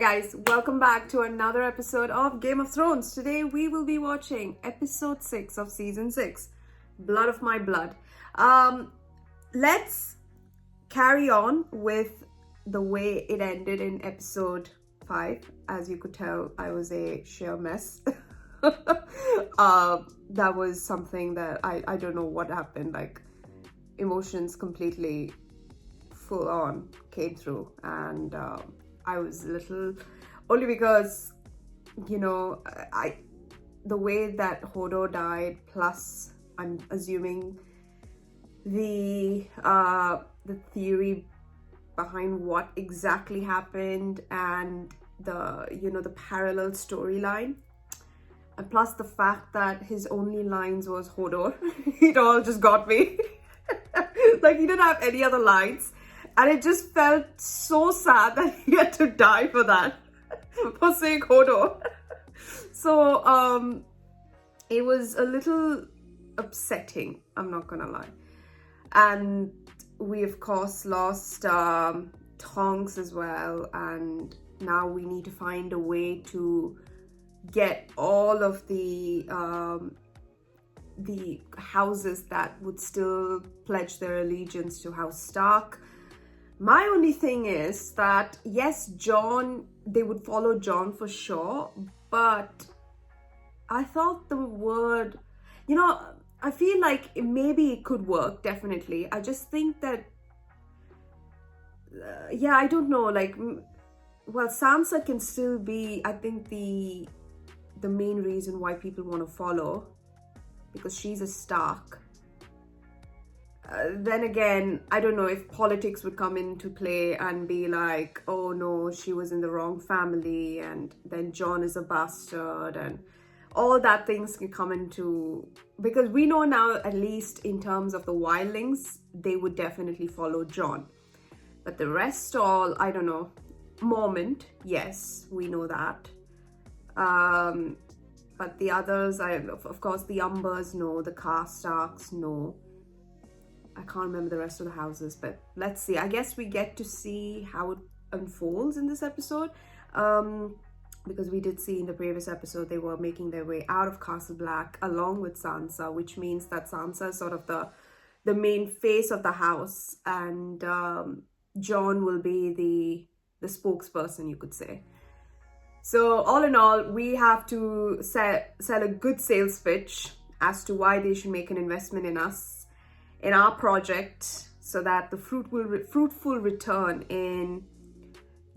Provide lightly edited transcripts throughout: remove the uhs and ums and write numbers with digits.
guys, welcome back to another episode of Game of Thrones. Today we will be watching episode 6 of season 6, Blood of My Blood. Let's carry on with the way it ended in episode 5. As you could tell, I was a sheer mess. That was something that I don't know what happened, like emotions completely full on came through, and I was a little, only because, you know, the way that Hodor died, plus I'm assuming the theory behind what exactly happened, and the parallel storyline, and plus the fact that his only lines was Hodor. It all just got me. Like, he didn't have any other lines, and it just felt so sad that he had to die for that, for saying Hodor. So it was a little upsetting, I'm not gonna lie. And we of course lost Tonks as well, and now we need to find a way to get all of the houses that would still pledge their allegiance to House Stark. My only thing is that, yes, they would follow Jon for sure, but I thought the word, I feel like maybe it could work, definitely. I just think that, I don't know, well, Sansa can still be, I think, the main reason why people want to follow, because she's a Stark. Then again, I don't know if politics would come into play and be like, oh no, she was in the wrong family, and then Jon is a bastard, and all that things can come into, because we know now, at least in terms of the wildlings, they would definitely follow Jon. But the rest all, I don't know. Mormont, yes, we know that. But the others, of course, the Umbers, no. The Karstarks, no. I can't remember the rest of the houses, but let's see. I guess we get to see how it unfolds in this episode, because we did see in the previous episode they were making their way out of Castle Black along with Sansa, which means that Sansa is sort of the main face of the house, and Jon will be the spokesperson, you could say. So all in all, we have to sell a good sales pitch as to why they should make an investment in us, in our project, so that the fruitful return in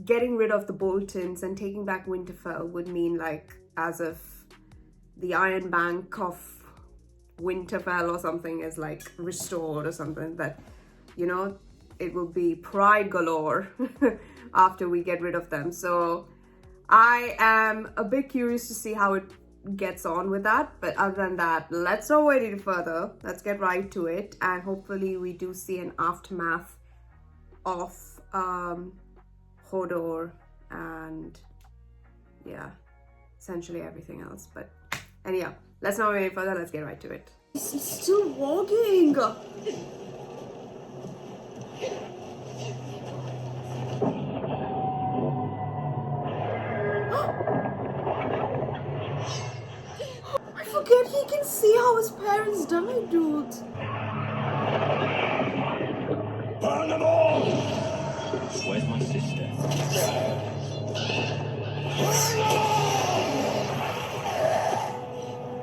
getting rid of the Boltons and taking back Winterfell would mean, like, as if the Iron Bank of Winterfell or something is like restored or something, that, it will be pride galore after we get rid of them. So I am a bit curious to see how it gets on with that, but other than that, let's not wait any further. Let's get right to it, and hopefully we do see an aftermath of Hodor and essentially everything else. But anyhow, let's not wait any further. Let's get right to it. He's still walking. Forget he can see how his parents died, dude. Burn them all! Where's my sister?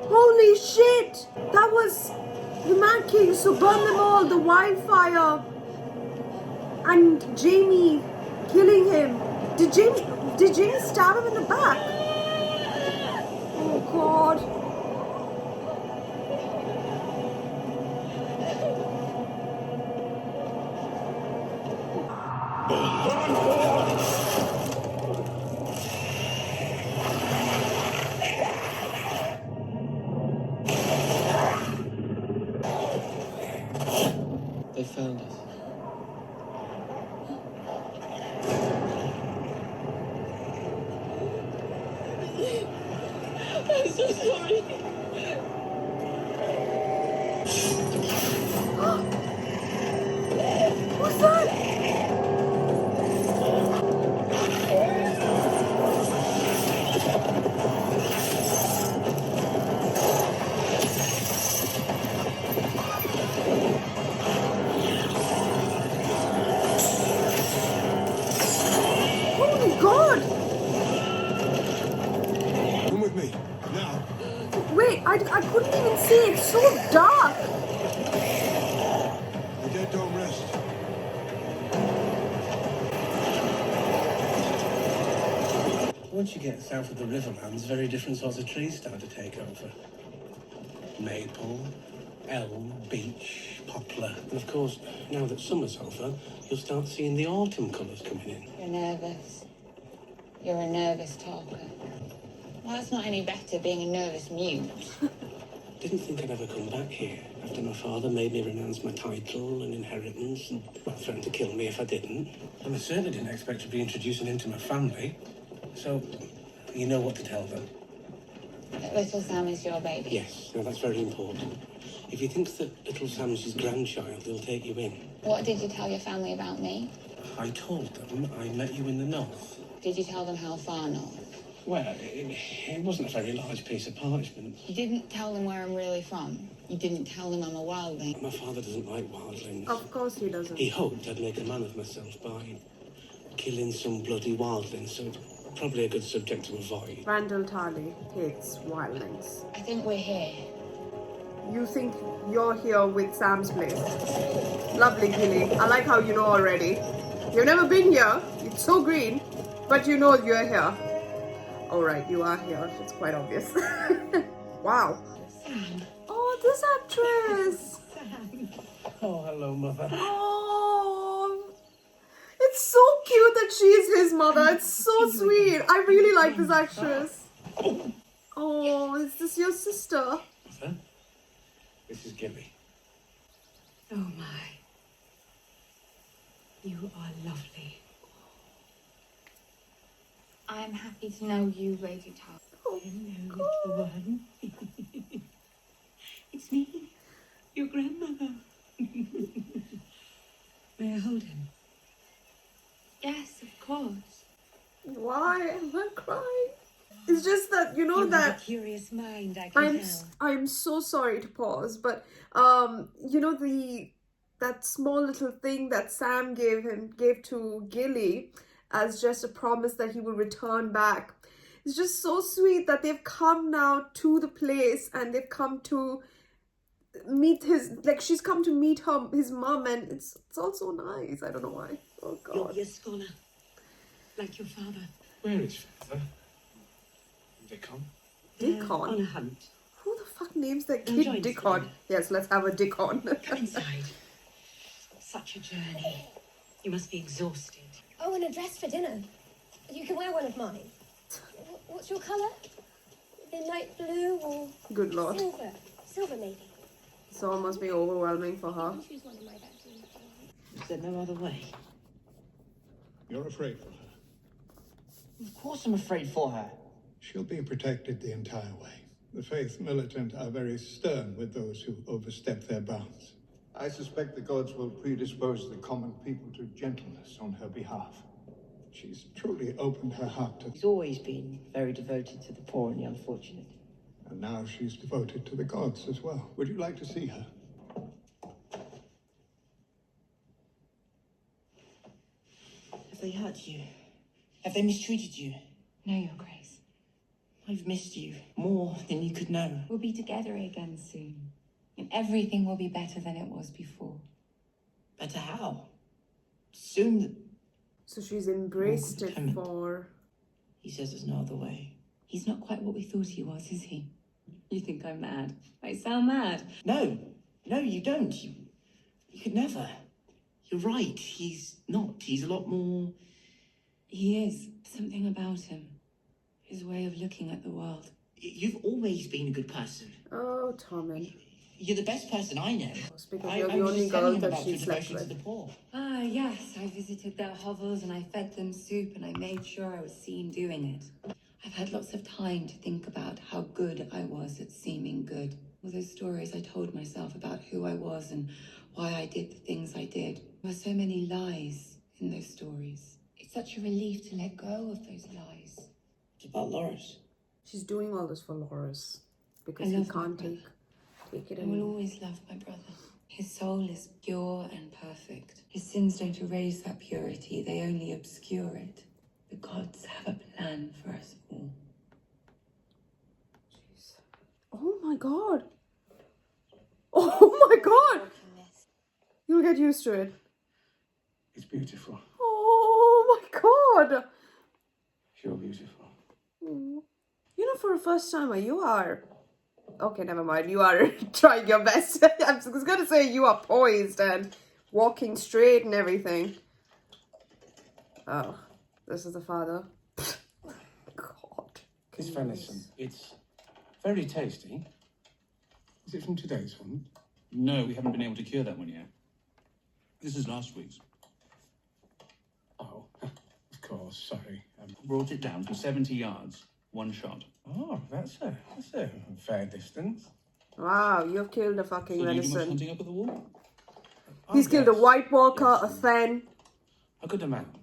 Holy shit! That was the Mad King, so burn them all, the wildfire. And Jaime killing him. Did Jaime stab him in the back? Oh god. They found us. I'm so sorry. Who's that? I couldn't even see. It's so dark. The dead don't rest. Once you get south of the Riverlands, very different sorts of trees start to take over. Maple, elm, beech, poplar. And of course, now that summer's over, you'll start seeing the autumn colours coming in. You're nervous. You're a nervous talker. Well, that's not any better, being a nervous mute. Didn't think I'd ever come back here after my father made me renounce my title and inheritance and, well, threatened to kill me if I didn't. And I certainly didn't expect to be introducing him to my family. So, you know what to tell them. That little Sam is your baby. Yes, now that's very important. If he thinks that little Sam's his grandchild, he'll take you in. What did you tell your family about me? I told them I met you in the north. Did you tell them how far north? Well, it wasn't a very large piece of parchment. You didn't tell them where I'm really from. You didn't tell them I'm a wildling. My father doesn't like wildlings. Of course he doesn't. He hoped I'd make a man of myself by killing some bloody wildling, so probably a good subject to avoid. Randall Tarley hates wildlings. I think we're here. You think you're here with Sam's place? Lovely, Gilly. I like how you know already. You've never been here. It's so green, but you know you're here. All right, you are here. It's quite obvious. Wow. Sam. Oh, this actress. Sam. Oh, hello, Mother. Oh, it's so cute that she is his mother. It's so sweet. I really like this actress. Oh, is this your sister? Mother, this is Gilly. Oh my. You are lovely. I am happy to know you, Lady Tar. Oh, Hello, little one. It's me, your grandmother. May I hold him? Yes, of course. why am I crying? It's just that you know You that have a curious mind, I can tell. I'm so sorry to pause, but you know that small little thing that Sam gave to Gilly as just a promise that he will return back. It's just so sweet that they've come now to the place and they've come to meet she's come to meet his mom, and it's also nice. I don't know why. Oh You'll God. be a scholar, like your father. Where is Father? Dickon? Dickon? On a hunt. Who the fuck names their Now kid join us, Dickon? Linda. Yes, let's have a Dickon. Come inside. Such a journey. You must be exhausted. Oh, and a dress for dinner. You can wear one of mine. What's your colour? Midnight blue or Good Lord. silver? Silver, maybe. So it must be overwhelming for her. You can choose one of my bags. Is there no other way? You're afraid for her. Of course I'm afraid for her. She'll be protected the entire way. The faith militant are very stern with those who overstep their bounds. I suspect the gods will predispose the common people to gentleness on her behalf. She's truly opened her heart to... She's always been very devoted to the poor and the unfortunate. And now she's devoted to the gods as well. Would you like to see her? Have they hurt you? Have they mistreated you? No, Your Grace. I've missed you more than you could know. We'll be together again soon. And everything will be better than it was before. Better how? Soon, So she's embraced it Clement. for... he says there's no other way. He's not quite what we thought he was, is he? You think I'm mad? I sound mad. No, you don't. You could never. You're right, he's not. He's a lot more... He is. Something about him. His way of looking at the world. You've always been a good person. Oh, Tommen. You're the best person I know. Because you're the was only just telling girl him that about she your slept devotion to with. the poor. Ah, yes. I visited their hovels and I fed them soup and I made sure I was seen doing it. I've had lots of time to think about how good I was at seeming good. All those stories I told myself about who I was and why I did the things I did. There were so many lies in those stories. It's such a relief to let go of those lies. It's about Loris. She's doing all this for Loris. Because I he love my can't brother. take it I will anymore. always love my brother. His soul is pure and perfect. His sins don't erase that purity, they only obscure it. The gods have a plan for us all. Oh my god. Oh my god. You'll get used to it. It's beautiful. Oh my god. You're beautiful. You know, for a first timer, you are. Okay, never mind. You are trying your best. I was going to say you are poised and walking straight and everything. Oh, this is the father. God. This venison, it's very tasty. Is it from today's one? No, we haven't been able to cure that one yet. This is last week's. Oh, of course, sorry. Brought it down from 70 yards, one shot. Oh, that's a fair distance. Wow, you've killed a fucking So do you do much venison. hunting up at the wall? He's Oh, killed a yes. White Walker, Yes. a Fen. A good amount.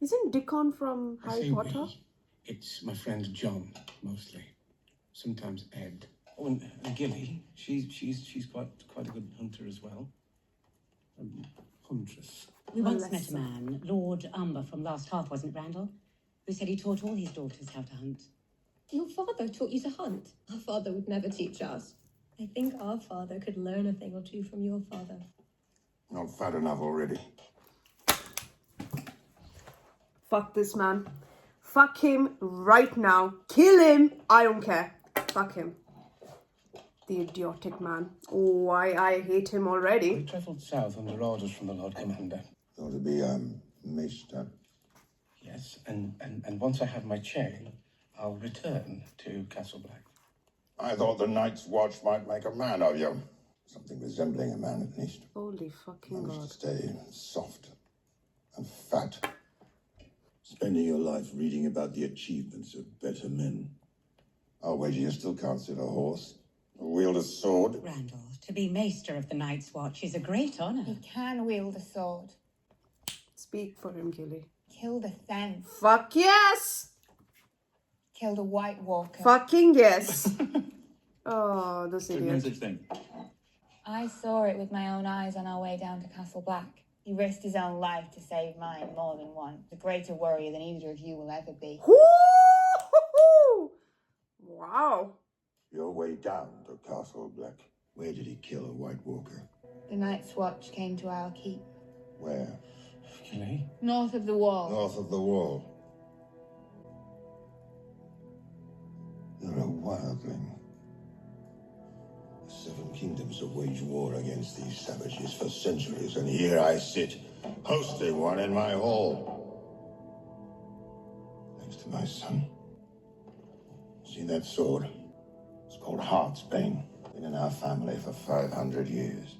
Isn't Dickon from I Harry say Potter? we. It's my friend John, mostly. Sometimes Ed. Oh, and Gilly. She's quite a good hunter as well. Huntress. We once Unless- met a man, Lord Umber from Last Hearth, wasn't it, Randall? Who said he taught all his daughters how to hunt. Your father taught you to hunt. Our father would never teach us. I think our father could learn a thing or two from your father. Not fat enough already. Fuck this man. Fuck him right now. Kill him. I don't care. Fuck him. The idiotic man. Oh, I hate him We already. travelled south under orders from the Lord Commander. Ought to be, Maester. Yes, and once I have my chain, I'll return to Castle Black. I thought the Night's Watch might make a man of you. Something resembling a man, at least. Holy fucking Managed god. to stay soft and fat. Spending your life reading about the achievements of better men. I'll wager you still can't sit a horse or wield a sword. Randall, to be Maester of the Night's Watch is a great honour. He can wield a sword. Speak for him, Gilly. Killed a Fen. Fuck yes! Killed a White Walker. Fucking yes. Oh, this There's no idiot. such thing. I saw it with my own eyes on our way down to Castle Black. He risked his own life to save mine more than once. A greater warrior than either of you will ever be. Woo-hoo-hoo! Wow. Your way down to Castle Black. Where did he kill a White Walker? The Night's Watch came to our keep. Where? Gilly? North of the wall. North of the wall. You're a wildling. The Seven Kingdoms have waged war against these savages for centuries, and here I sit, hosting one in my hall. Thanks to my son. See that sword? It's called Heartsbane. Been in our family for 500 years.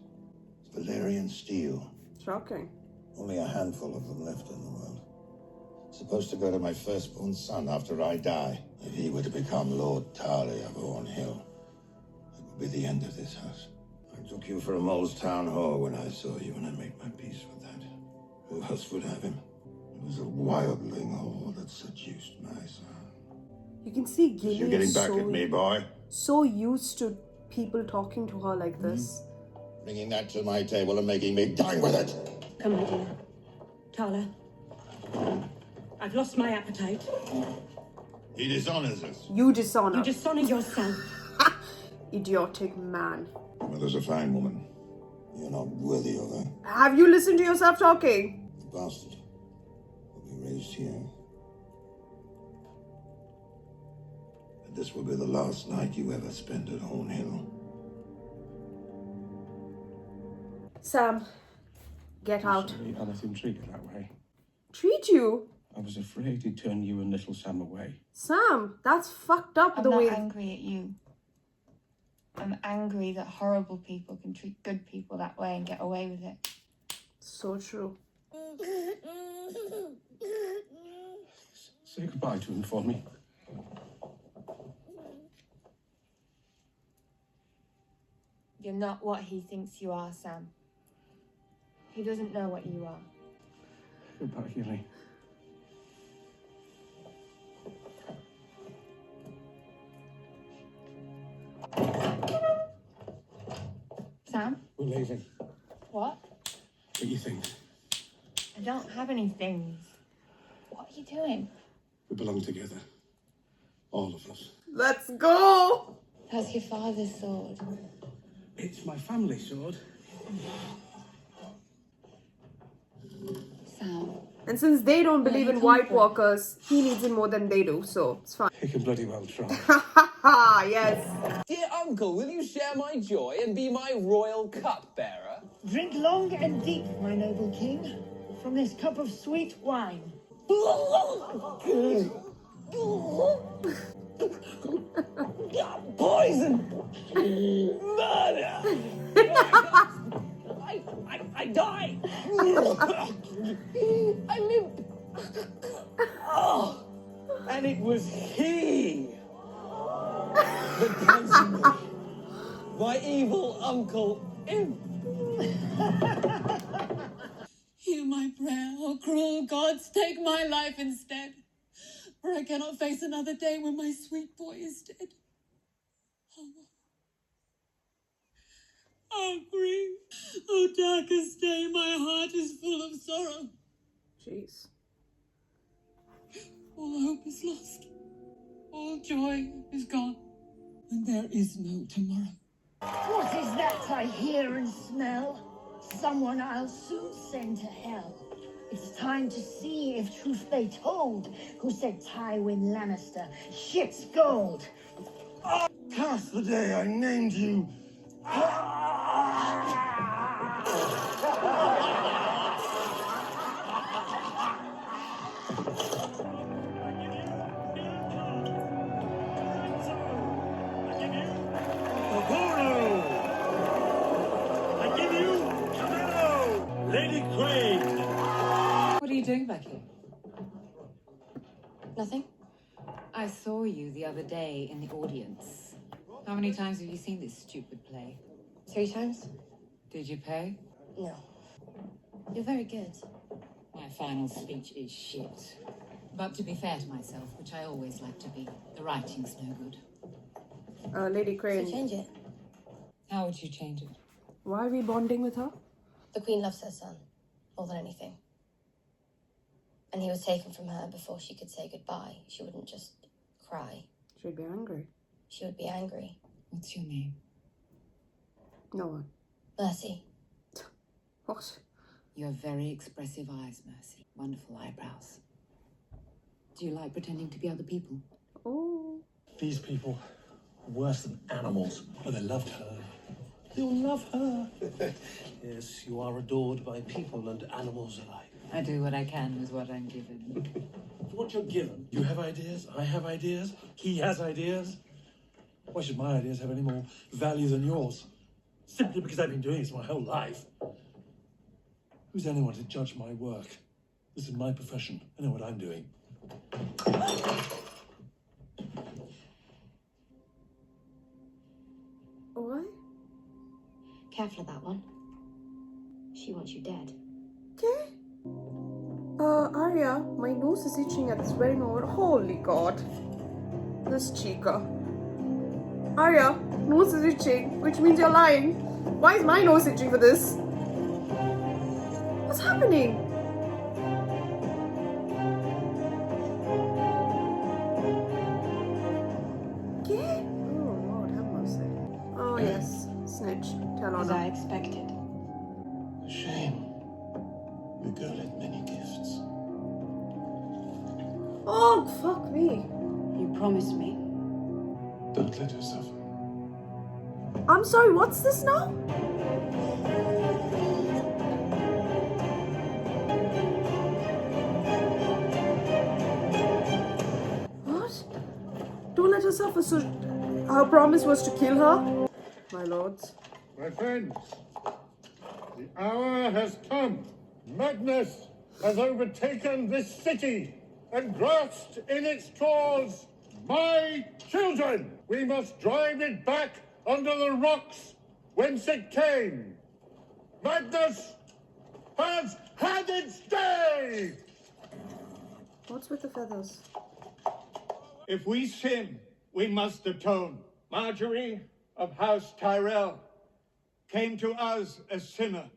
It's Valyrian steel. Shocking. Only a handful of them left in the world. Supposed to go to my firstborn son after I die. If he were to become Lord Tarley of Orn Hill, it would be the end of this house. I took you for a mole's town hall when I saw you, and I made my peace with that. Who else would have him? It was a wildling whore that seduced my son. You can see Gilly You're getting is back at me, boy. so used to people talking to her like this. Bringing that to my table and making me dine with it. Come on, dear. Tala. I've lost my appetite. He dishonors us. You dishonor. You dishonour yourself. Idiotic man. Your mother's a fine woman. You're not worthy of her. Have you listened to yourself talking? The bastard will be raised here. And this will be the last night you ever spend at Horn Hill. Sam, get out. Sorry, I let him treat you that way. Treat you? I was afraid he'd turn you and little Sam away. Sam, that's fucked up I'm the not way. angry at you. I'm angry that horrible people can treat good people that way and get away with it. So true. Say goodbye to him for me. You're not what he thinks you are, Sam. He doesn't know what you are. Goodbye, Gilly. Sam? We're leaving. What? What do you think? I don't have any things. What are you doing? We belong together. All of us. Let's go! That's your father's sword. It's my family sword. Sam. And since they don't Where'd believe he in come White from? Walkers, he needs it more than they do, so it's fine. He can bloody well try. Ha ha ha! Yes. Dear uncle, will you share my joy and be my royal cupbearer? Drink long and deep, my noble king, from this cup of sweet wine. Poison! Murder! I die! I limp! Oh, and it was he that poisoned me. My evil uncle Imp. Hear my prayer, oh cruel gods, take my life instead. For I cannot face another day when my sweet boy is dead. Oh, grief. Oh, darkest day, my heart is full of sorrow. Jeez. All hope is lost. All joy is gone. And there is no tomorrow. What is that I hear and smell? Someone I'll soon send to hell. It's time to see if truth they told, who said Tywin Lannister shit's gold. Cast the day I named you. I give you Camillo, Lady Crane. What are you doing back here? Nothing? I saw you the other day in the audience. How many times have you seen this stupid play? 3 times? Did you pay? No. You're very good. My final speech is shit. But to be fair to myself, which I always like to be, the writing's no good. Lady So Crane, change it. How would you change it? why are we bonding with her? The Queen loves her son more than anything. And he was taken from her before she could say goodbye. She wouldn't just cry. She'd be angry. She would be angry. What's your name? No one. Mercy. What? You have very expressive eyes, Mercy. Wonderful eyebrows. Do you like pretending to be other people? Oh. These people are worse than animals. Oh, they loved her. They'll love her. Yes, you are adored by people and animals alike. I do what I can with what I'm given. What you're given. You have ideas, I have ideas, he has ideas. Why should my ideas have any more value than yours? Simply because I've been doing this my whole life. Who's anyone to judge my work? This is my profession. I know what I'm doing. What? Careful of that one. She wants you dead. Okay. Arya, my nose is itching at this very moment. Holy God. This chica. Arya, nose is itching, which means you're lying. Why is my nose itching for this? What's happening? Okay. Oh, Lord, have mercy. Oh, yes. Snitch. Tell on As her. I expected. A shame. The girl had many gifts. Oh, fuck me. You promised me. Don't let her suffer. I'm sorry, what's this now? What? Don't let her suffer, so her promise was to kill her? My lords. My friends, the hour has come. Madness has overtaken this city and grasped in its claws my children. We must drive it back under the rocks whence it came. Madness has had its day. What's with the feathers? If we sin, we must atone. Marjorie of House Tyrell came to us a sinner.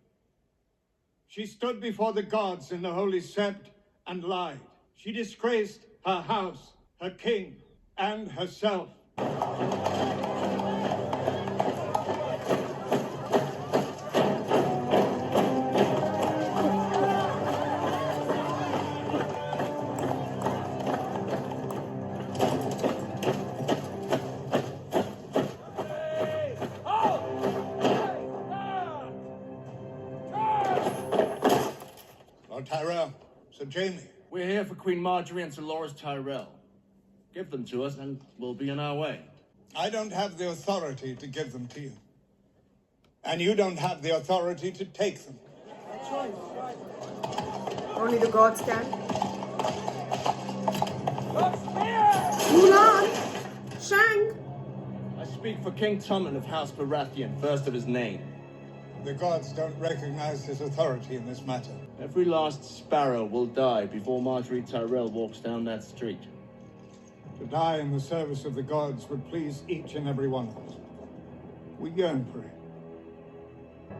She stood before the gods in the Holy Sept and lied. She disgraced her house, her king, and herself. Sir Jaime. We're here for Queen Marjorie and Sir Loras Tyrell. Give them to us and we'll be on our way. I don't have the authority to give them to you. And you don't have the authority to take them. Only the gods can. Mulan! Shang! I speak for King Tommen of House Baratheon, first of his name. The gods don't recognize his authority in this matter. Every last sparrow will die before Marjorie Tyrell walks down that street. To die in the service of the gods would please each and every one of us. We yearn for it.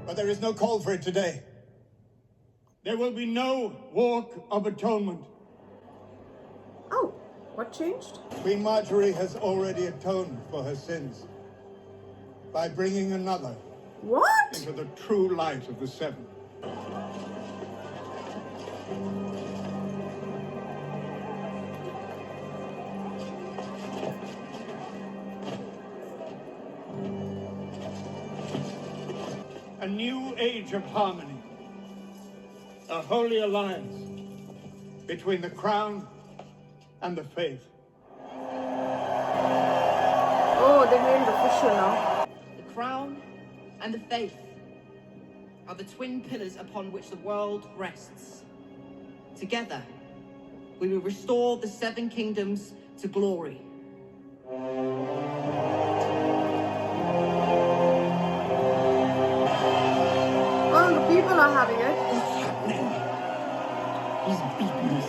But there is no call for it today. There will be no walk of atonement. Oh, what changed? Queen Marjorie has already atoned for her sins by bringing another into the true light of the Seven. A new age of harmony. A holy alliance between the crown and the faith. Oh, they made it official now. The crown and the faith are the twin pillars upon which the world rests. Together, we will restore the Seven Kingdoms to glory. Oh, the people are having it. What's happening? He's beaten us.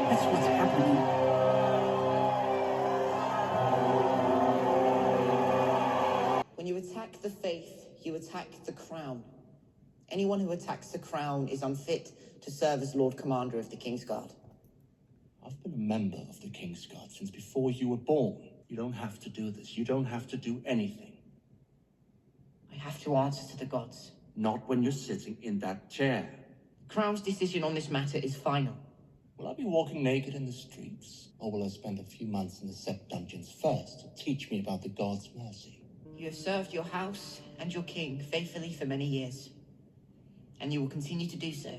That's what's happening. When you attack the faith, you attack the crown. Anyone who attacks the crown is unfit to serve as Lord Commander of the Kingsguard. I've been a member of the Kingsguard since before you were born. You don't have to do this. You don't have to do anything. I have to answer to the gods. Not when you're sitting in that chair. The crown's decision on this matter is final. Will I be walking naked in the streets? Or will I spend a few months in the Sept dungeons first to teach me about the gods' mercy? You have served your house and your king faithfully for many years. And you will continue to do so.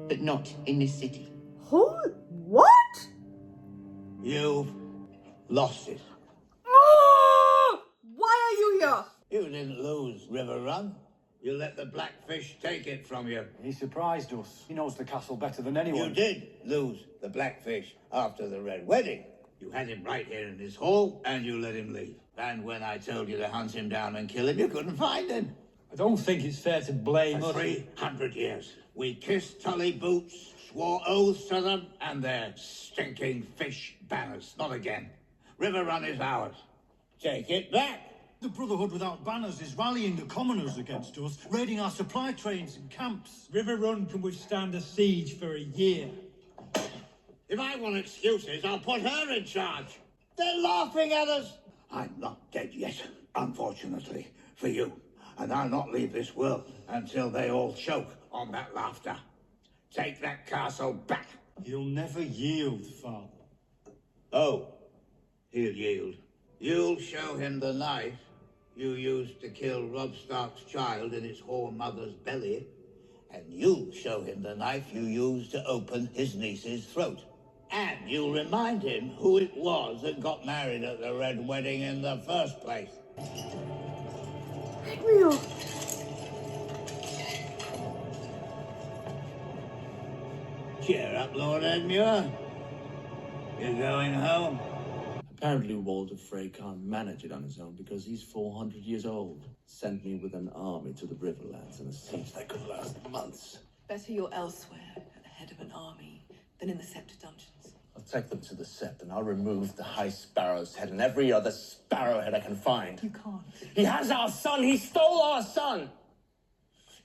But not in this city. What? You've lost it. Oh! Why are you here? You didn't lose River Run. You let the Blackfish take it from you. He surprised us. He knows the castle better than anyone. You did lose the Blackfish after the Red Wedding. You had him right here in this hall, and you let him leave. And when I told you to hunt him down and kill him, you couldn't find him. I don't think it's fair to blame For us. 300 years, we kissed Tully boots, swore oaths to them, and their stinking fish banners. Not again. River Run is ours. Take it back. The Brotherhood without banners is rallying the commoners against us, raiding our supply trains and camps. River Run can withstand a siege for a year. If I want excuses, I'll put her in charge. They're laughing at us. I'm not dead yet, unfortunately, for you. And I'll not leave this world until they all choke on that laughter. Take that castle back. He'll never yield, Father. Oh, he'll yield. You'll show him the knife you used to kill Robb Stark's child in its whore mother's belly. And you'll show him the knife you used to open his niece's throat. And you'll remind him who it was that got married at the Red Wedding in the first place. Real. Cheer up, Lord Edmure. You're going home. Apparently Walder Frey can't manage it on his own because he's 400 years old. Sent me with an army to the Riverlands in a siege that could last months. Better you're elsewhere at the head of an army than in the Scepter dungeons. I'll take them to the Sept and I'll remove the High Sparrow's head and every other sparrow head I can find. You can't. He has our son! He stole our son!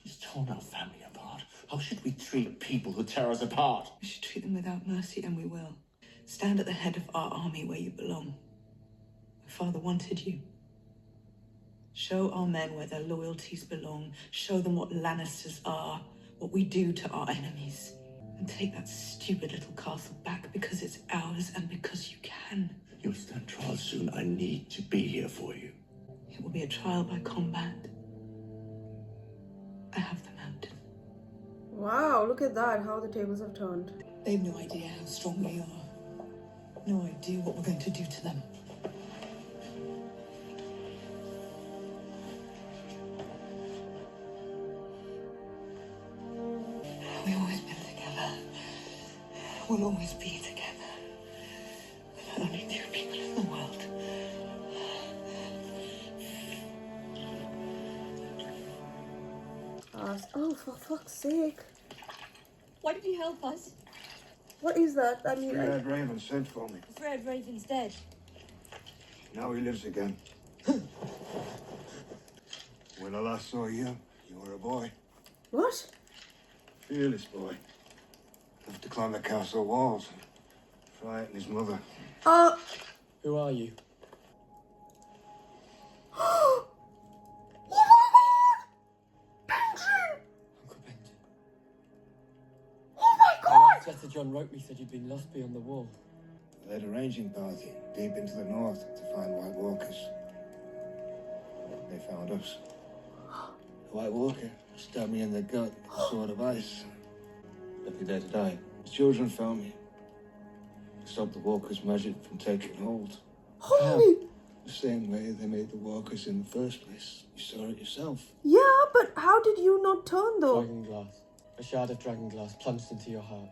He's torn our family apart. How should we treat people who tear us apart? We should treat them without mercy, and we will. Stand at the head of our army where you belong. My father wanted you. Show our men where their loyalties belong. Show them what Lannisters are, what we do to our enemies. And take that stupid little castle back because it's ours and because you can. You'll stand trial soon. I need to be here for you. It will be a trial by combat. I have the mountain. Wow, look at that, how the tables have turned. They've no idea how strong we are. No idea what we're going to do to them. We've always been together. We'll always be together. We're only two people in the world. Oh, for fuck's sake. Why did you help us? What is that? I mean, Red Raven sent for me. The Red Raven's dead. Now he lives again. When I last saw you, you were a boy. What? Fearless boy. Loved to climb the castle walls and frighten his mother. Who are you? Oh my god! Benjamin! Uncle Benton. Oh my god! The letter John wrote me said you'd been lost beyond the wall. They led a ranging party deep into the north to find White Walkers. They found us. The White Walker stabbed me in the gut with a sword of ice. Left me there to die. His children found me. To stop the Walker's magic from taking hold. Holy! The same way they made the Walkers in the first place. You saw it yourself. Yeah, but how did you not turn though? Dragon glass. A shard of dragon glass plunged into your heart.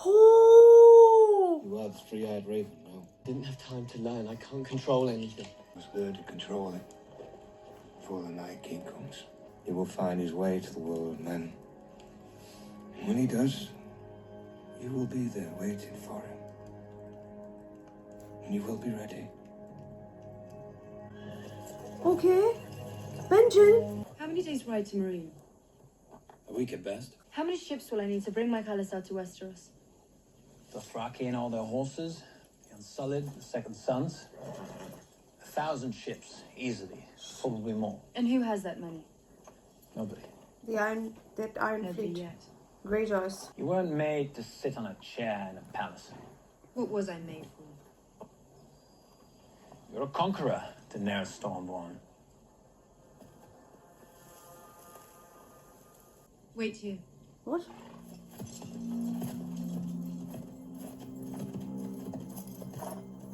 Oh! You are the three-eyed raven, no? Didn't have time to learn. I can't control anything. I was there to control it. Before the Night King comes, he will find his way to the world of men. When he does, you will be there waiting for him. And you will be ready. Okay. Benjamin! How many days ride to Marine? A week at best. How many ships will I need to bring my Khalisad to Westeros? Dothraki and all their horses, the Unsullied, the Second Sons. 1,000 ships, easily. Probably more. And who has that money? Nobody. That Iron Nobody Fleet. yet. Greyjoys. You weren't made to sit on a chair in a palace. What was I made for? You're a conqueror, Daenerys Stormborn. Wait here. What?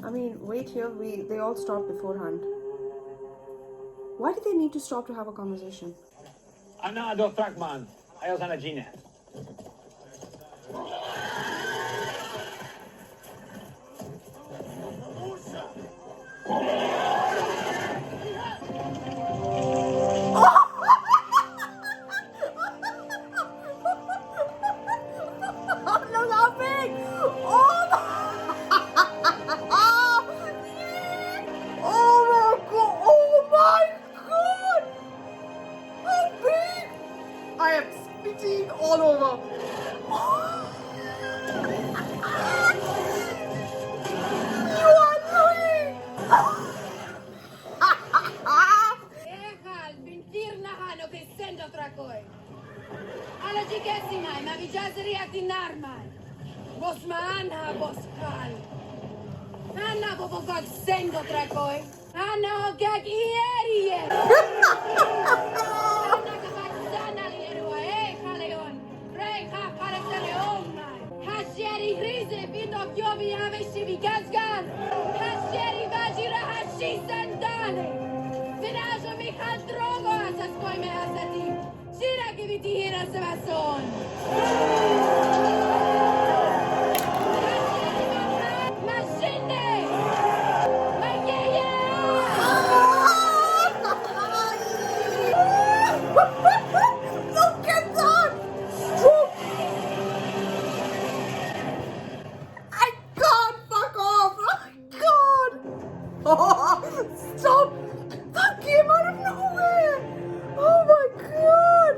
I mean, wait here. They all stopped beforehand. Why did they need to stop to have a conversation? Ana Dothrakman, ayos anagine. I'm not laughing! Oh my god! Oh my god! How big! I am spitting all over. You are annoying! Echal, bintirna hano pesendo trakoi. Ala jigesimai, mavijazri atinarmai. Bosmaanha boskal. Anna bobogod sendo trakoi. Anna ogag ierie. Anna kabatsana lierua echaleon. Recha pareteleomai. Hasheri rize bindok yobi aveshi vigazgar. Hasheri vajira hashisandane. Vinajo Michal drogo asas koi me asati. Shira giviti hira savason. Mashinde! Mayeye! Look at that! Stop! I can't fuck off! Oh my god! Stop! That came out of nowhere! Oh my god!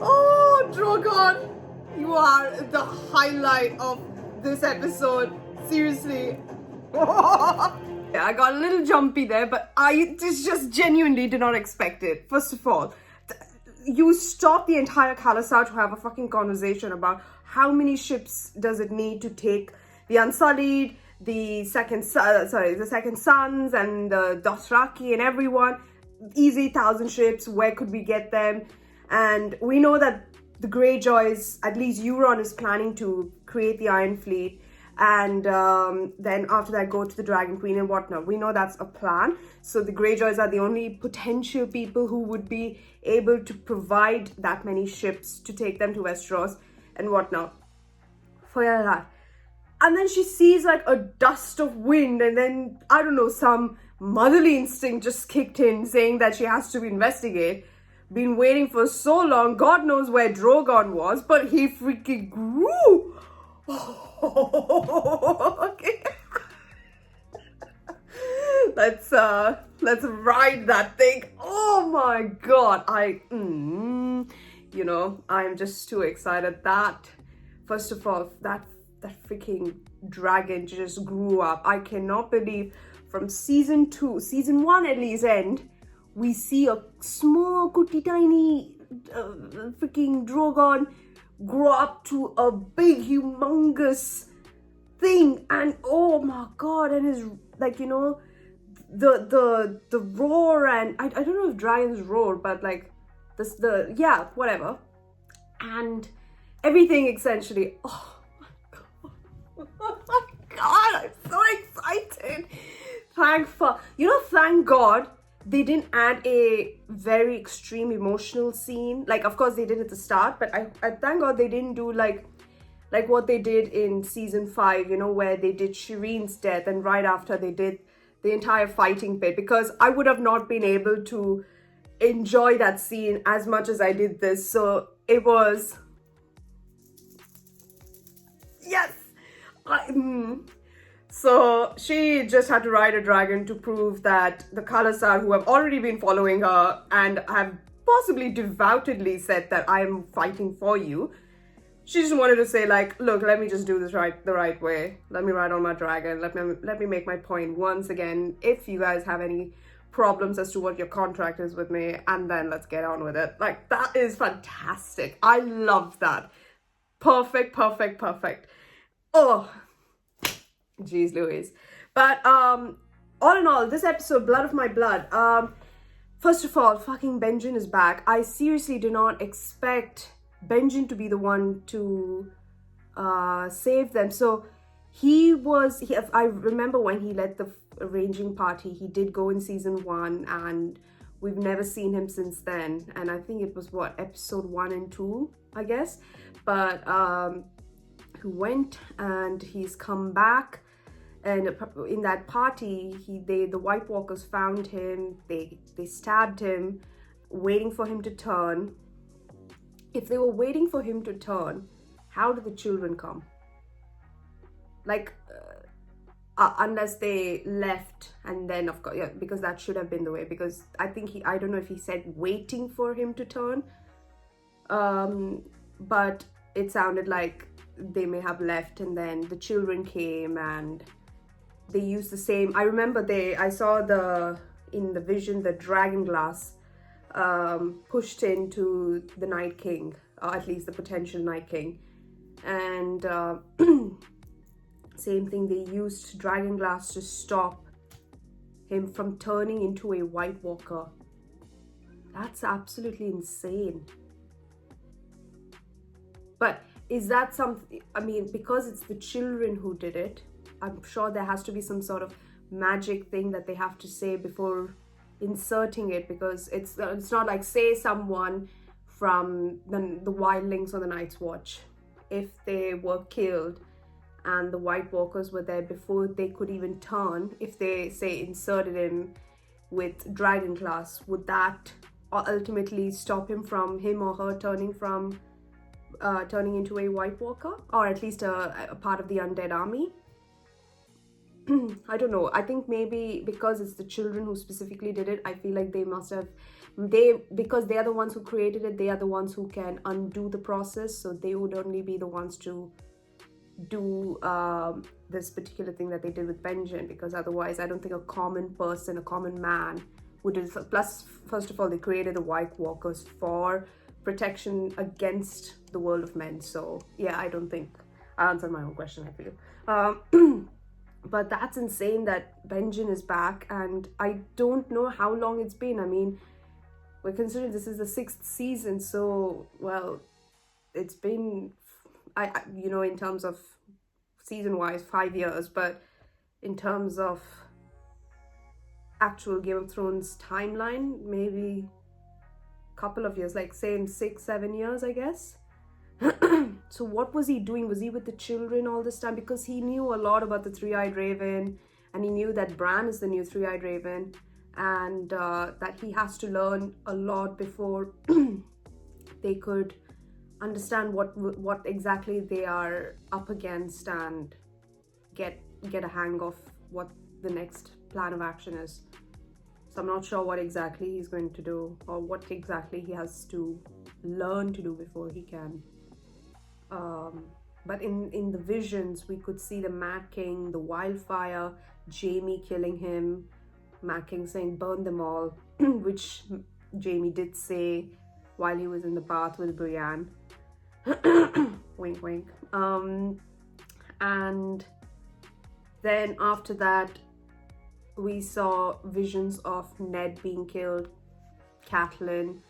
Oh, Drogon! You are the highlight of this episode. Seriously. I got a little jumpy there, but I just genuinely did not expect it. First of all, you stopped the entire Khalisad to have a fucking conversation about how many ships does it need to take the Unsullied, the Second Sons, and the Dothraki and everyone. Easy 1,000 ships. Where could we get them? And we know that the Greyjoys, at least Euron is planning to create the Iron Fleet, and then after that go to the Dragon Queen and whatnot. We know that's a plan. So the Greyjoys are the only potential people who would be able to provide that many ships to take them to Westeros and whatnot. For that. And then she sees like a dust of wind, and then, I don't know, some motherly instinct just kicked in saying that she has to investigate. Been waiting for so long, God knows where Drogon was, but he freaking grew. Okay. Let's ride that thing. Oh my God. You know, I'm just too excited. That, first of all, that freaking dragon just grew up. I cannot believe from season 1 at least end, we see a small, cutie, tiny freaking Drogon grow up to a big, humongous thing. And oh my God, and his, like, you know, the roar, and I don't know if dragons roar, but like this, yeah, whatever. And everything essentially. Oh my God, I'm so excited. Thank God they didn't add a very extreme emotional scene. Like, of course they did at the start, but I thank God they didn't do like what they did in season 5, you know, where they did Shireen's death and right after they did the entire fighting bit, because I would have not been able to enjoy that scene as much as I did this. So it was, yes. So she just had to ride a dragon to prove that the Khalasar, who have already been following her and have possibly devoutedly said that I am fighting for you, she just wanted to say like, look, let me just do this the right way. Let me ride on my dragon. Let me make my point once again. If you guys have any problems as to what your contract is with me, and then let's get on with it. Like, that is fantastic. I love that. Perfect. Oh, jeez Louise. But all in all, this episode, Blood of My Blood, first of all, fucking Benjen is back. I seriously did not expect Benjen to be the one to save them. So I remember when he led the arranging party, he did go in season 1, and we've never seen him since then. And I think it was episode 1 and 2, I guess. But he went and he's come back. And in that party, the White Walkers found him. They stabbed him, waiting for him to turn. If they were waiting for him to turn, how did the children come? Like, unless they left, and then of course, yeah, because that should have been the way. Because I think I don't know if he said waiting for him to turn, but it sounded like they may have left, and then the children came and they used the same. I remember I saw in the vision the dragon glass pushed into the Night King, or at least the potential Night King, and same thing, they used dragon glass to stop him from turning into a White Walker. That's absolutely insane. But is that something, I mean, because it's the children who did it, I'm sure there has to be some sort of magic thing that they have to say before inserting it, because it's not like, say someone from the Wildlings or the Night's Watch, if they were killed and the White Walkers were there before they could even turn, if they say inserted him with dragon glass, would that ultimately stop him or her turning into a White Walker, or at least a part of the undead army? I don't know. I think maybe because it's the children who specifically did it, I feel like they must have, because they are the ones who created it, they are the ones who can undo the process, so they would only be the ones to do this particular thing that they did with Benjen, because otherwise I don't think a common person, a common man would do this. Plus, first of all, they created the White Walkers for protection against the world of men, so yeah, I don't think I answered my own question, I feel. But that's insane that Benjen is back, and I don't know how long it's been. I mean, we're considering this is the 6th season, so, well, it's been, you know, in terms of season wise 5 years, but in terms of actual Game of Thrones timeline, maybe a couple of years, like say in 6-7 years, I guess. So what was he doing? Was he with the children all this time? Because he knew a lot about the three-eyed raven, and he knew that Bran is the new three-eyed raven, and that he has to learn a lot before they could understand what exactly they are up against and get a hang of what the next plan of action is. So I'm not sure what exactly he's going to do, or what exactly he has to learn to do before he can. But in the visions, we could see the Mad King, the wildfire, Jaime killing him, Mad King saying burn them all, which Jaime did say while he was in the bath with Brienne. Wink wink. And then after that, we saw visions of Ned being killed, Catelyn,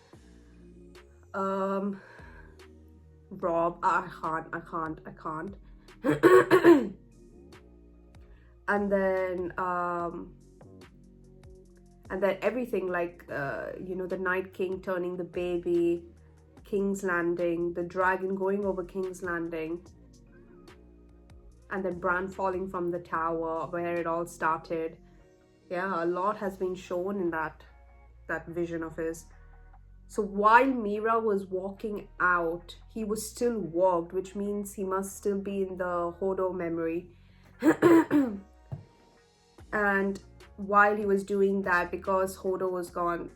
Rob. I can't. And then everything, like you know, the Night King turning the baby, King's Landing, the dragon going over King's Landing, and then Bran falling from the tower where it all started. Yeah, a lot has been shown in that vision of his. So while Mira was walking out, he was still walked, which means he must still be in the Hodor memory. And while he was doing that, because Hodor was gone,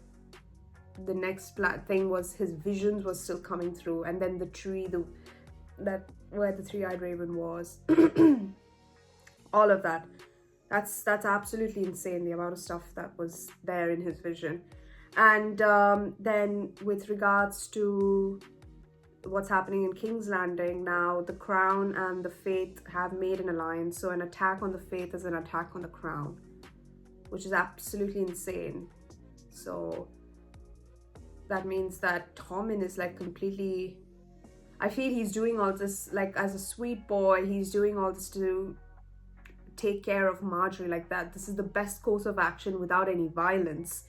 the next thing was his visions was still coming through, and then the tree, that where the three-eyed raven was, all of that. That's absolutely insane, the amount of stuff that was there in his vision. And then with regards to what's happening in King's Landing now, the Crown and the Faith have made an alliance. So an attack on the Faith is an attack on the Crown, which is absolutely insane. So that means that Tommen is like completely, I feel he's doing all this, like as a sweet boy, he's doing all this to take care of Marjorie like that. This is the best course of action without any violence.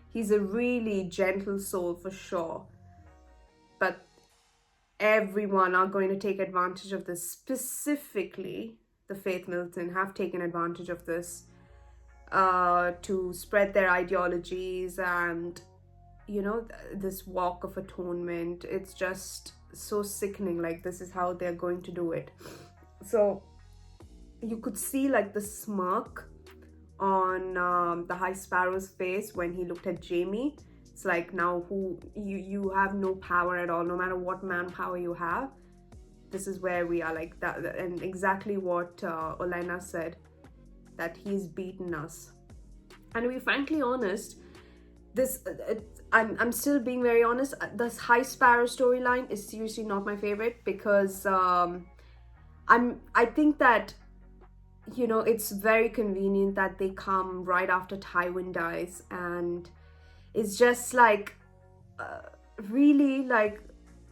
He's a really gentle soul for sure. But everyone are going to take advantage of this. Specifically, the Faith Militant have taken advantage of this to spread their ideologies and, you know, this walk of atonement. It's just so sickening. Like, this is how they're going to do it. So you could see like the smirk on the High Sparrow's face when he looked at Jaime. It's like, now who you have no power at all, no matter what manpower you have. This is where we are, like that. And exactly what Olenna said, that he's beaten us. And to be frankly honest, this I'm still being very honest, this High Sparrow storyline is seriously not my favorite, because I think that, you know, it's very convenient that they come right after Tywin dies, and it's just like really like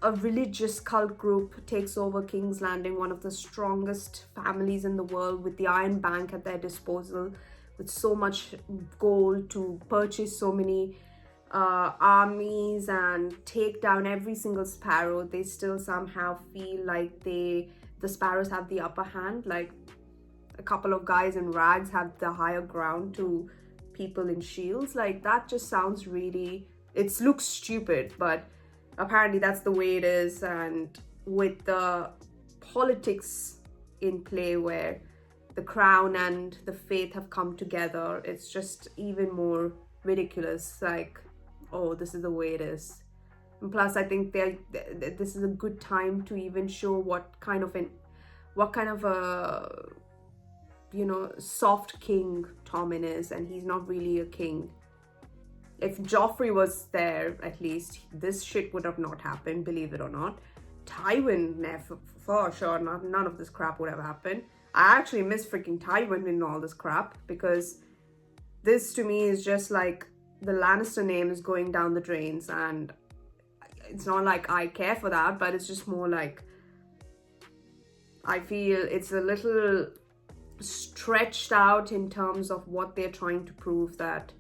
a religious cult group takes over King's Landing, one of the strongest families in the world, with the Iron Bank at their disposal, with so much gold to purchase so many armies and take down every single sparrow. They still somehow feel like the sparrows have the upper hand, like a couple of guys in rags have the higher ground to people in shields. Like, that just sounds really, it looks stupid, but apparently that's the way it is. And with the politics in play where the Crown and the Faith have come together, it's just even more ridiculous. Like, oh, this is the way it is. And plus, I think this is a good time to even show what kind of a, you know, soft king Tommen is, and he's not really a king. If Joffrey was there, at least this shit would have not happened, believe it or not. Tywin, for sure, none of this crap would have happened. I actually miss freaking Tywin in all this crap, because this to me is just like the Lannister name is going down the drains, and it's not like I care for that, but it's just more like I feel it's a little stretched out in terms of what they're trying to prove, that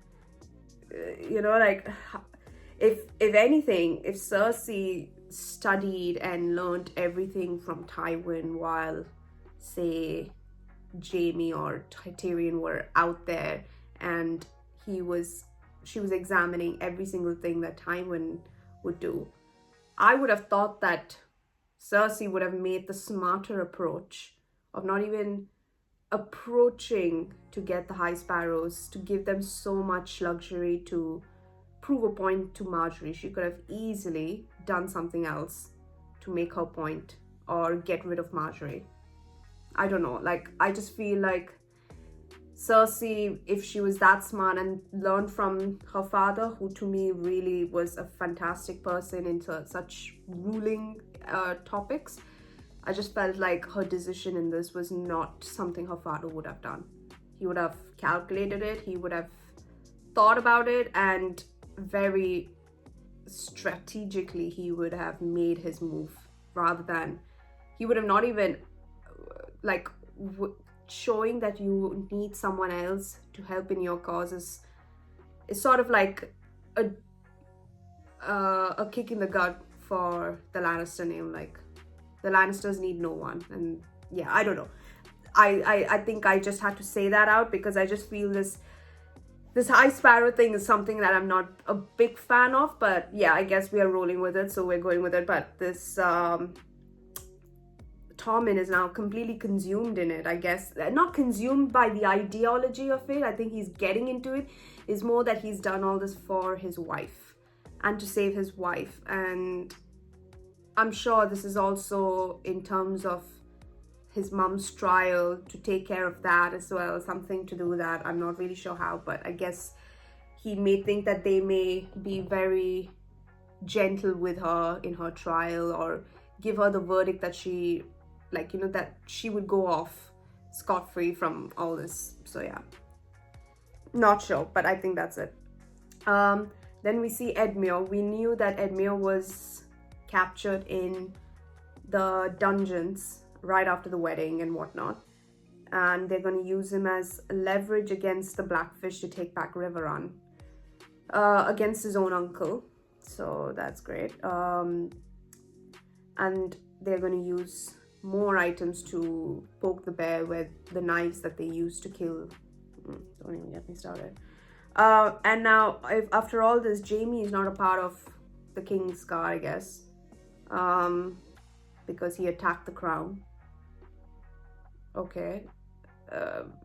you know, like if anything, if Cersei studied and learned everything from Tywin while, say, Jaime or Tyrion were out there, and she was examining every single thing that Tywin would do, I would have thought that Cersei would have made the smarter approach of not even approaching to get the High Sparrows, to give them so much luxury to prove a point to Marjorie. She could have easily done something else to make her point or get rid of Marjorie. I don't know, like, I just feel like Cersei, if she was that smart and learned from her father, who to me really was a fantastic person into such ruling topics, I just felt like her decision in this was not something her father would have done. He would have calculated it, he would have thought about it, and very strategically he would have made his move, rather than he would have not even like showing that you need someone else to help in your cause is sort of like a kick in the gut for the Lannister name. Like, the Lannisters need no one. And yeah, I don't know, I think I just had to say that out, because I just feel this High Sparrow thing is something that I'm not a big fan of. But yeah, I guess we are rolling with it, so we're going with it. But this Tommen is now completely consumed in it, I guess. Not consumed by the ideology of it, I think he's getting into it. It's more that he's done all this for his wife and to save his wife. And I'm sure this is also in terms of his mum's trial, to take care of that as well, something to do with that. I'm not really sure how, but I guess he may think that they may be very gentle with her in her trial, or give her the verdict that she, like, you know, that she would go off scot-free from all this. So yeah, not sure, but I think that's it. Then we see Edmure. We knew that Edmure was captured in the dungeons right after the wedding and whatnot, and they're going to use him as leverage against the Blackfish to take back Riverrun, against his own uncle. So that's great. And they're going to use more items to poke the bear with the knives that they used to kill. Don't even get me started. And now, after all this, Jaime is not a part of the King's Guard, I guess, because he attacked the crown. Okay,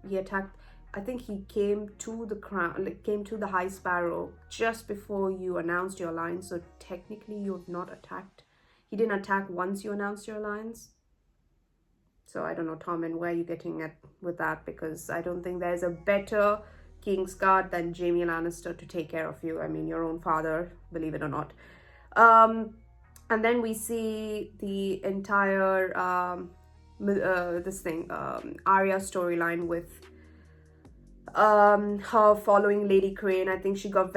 he attacked. I think he came to the crown, like came to the High Sparrow just before you announced your alliance. So technically, you have not attacked. He didn't attack once you announced your alliance. So I don't know, Tommen, where are you getting at with that? Because I don't think there's a better King's Guard than Jaime Lannister to take care of you. I mean, your own father, believe it or not. And then we see the entire Arya storyline with her following Lady Crane. I think she got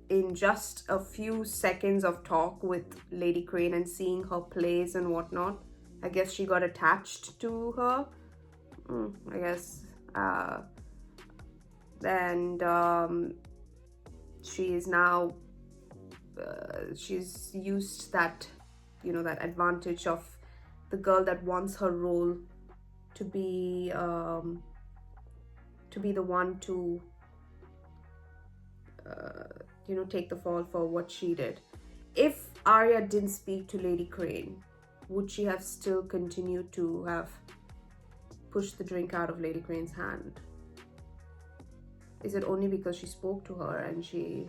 in just a few seconds of talk with Lady Crane and seeing her plays and whatnot, I guess she got attached to her. I guess. And she is now, she's used that, you know, that advantage of the girl that wants her role to be the one to, you know, take the fall for what she did. If Arya didn't speak to Lady Crane, would she have still continued to have pushed the drink out of Lady Crane's hand? Is it only because she spoke to her and she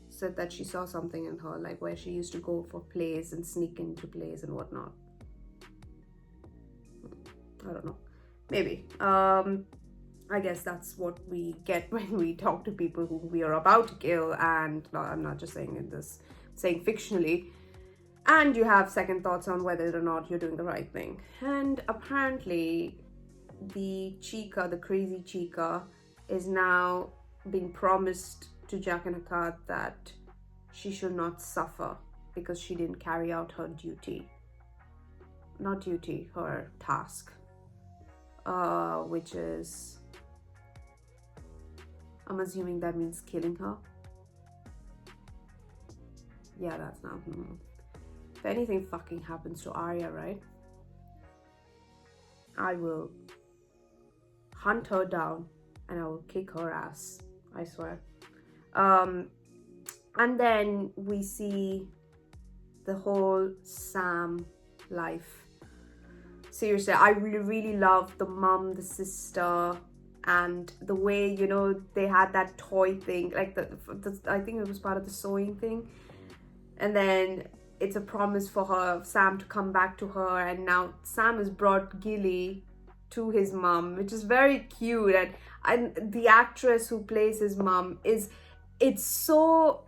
said that she saw something in her, like where she used to go for plays and sneak into plays and whatnot? I don't know. Maybe. I guess that's what we get when we talk to people who we are about to kill, and I'm not just saying this, saying fictionally, and you have second thoughts on whether or not you're doing the right thing. And apparently the Chica, the crazy Chica, is now being promised to Jack and Akkad that she should not suffer because she didn't carry out her duty. Not duty, her task. Which is, I'm assuming that means killing her. Yeah, that's not. If anything fucking happens to Arya, right? I will hunt her down and I will kick her ass. I swear. And then we see the whole Sam life. Seriously, I really love the mum, the sister, and the way, you know, they had that toy thing, like I think it was part of the sewing thing, and then it's a promise for her, Sam, to come back to her, and now Sam has brought Gilly to his mum, which is very cute, and the actress who plays his mum it's so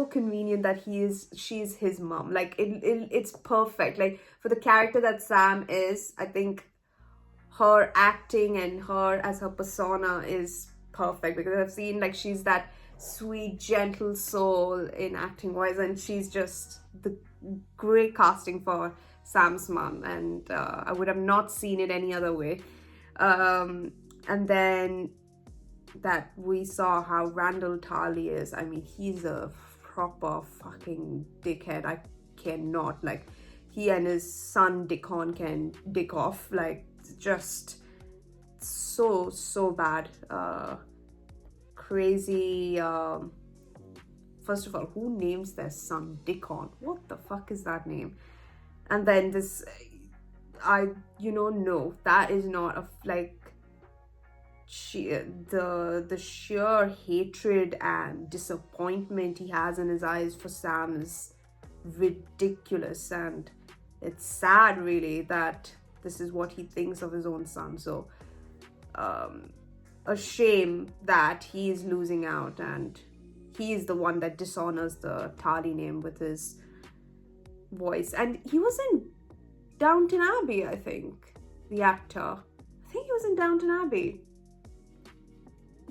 convenient that she's his mom. Like it's perfect. Like for the character that Sam is, I think her acting and her as her persona is perfect, because I've seen like she's that sweet, gentle soul in acting wise, and she's just the great casting for Sam's mom, and I would have not seen it any other way. And then that we saw how Randall Tarly is. I mean, he's a proper fucking dickhead. I cannot, like, he and his son Dickon can dick off, like, just so bad. Crazy. First of all, who names their son Dickon? What the fuck is that name? And then this, no, that is not a, like, the sheer hatred and disappointment he has in his eyes for Sam is ridiculous, and it's sad really that this is what he thinks of his own son. So a shame that he is losing out, and he is the one that dishonors the Tarly name with his voice. And he was in Downton Abbey, I think, the actor. I think he was in Downton Abbey.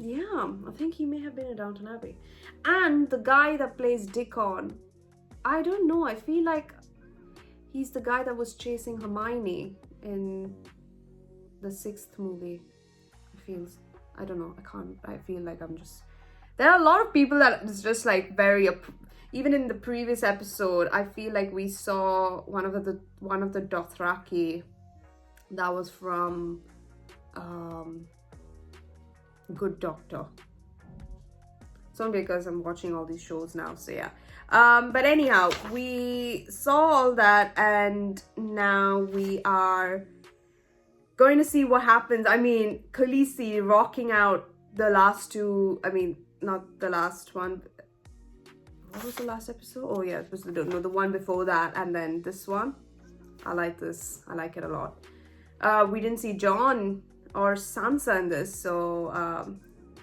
Yeah, I think he may have been in Downton Abbey. And the guy that plays Dickon, I don't know, I feel like he's the guy that was chasing Hermione in the 6th movie. I don't know, I feel like I'm just... There are a lot of people that is just like very... Even in the previous episode, I feel like we saw one of the Dothraki that was from... Good Doctor. So because I'm watching all these shows now, so yeah. But anyhow, we saw all that, and now we are going to see what happens. I mean, Khaleesi rocking out the last two, I mean, not the last one. What was the last episode? Oh yeah, it was the one before that, and then this one. I like this. I like it a lot. We didn't see Jon or Sansa in this, so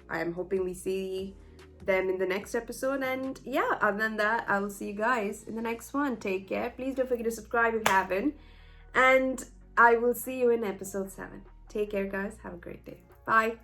I am hoping we see them in the next episode. And yeah, other than that, I will see you guys in the next one. Take care. Please don't forget to subscribe if you haven't, and I will see you in episode 7. Take care, guys. Have a great day. Bye.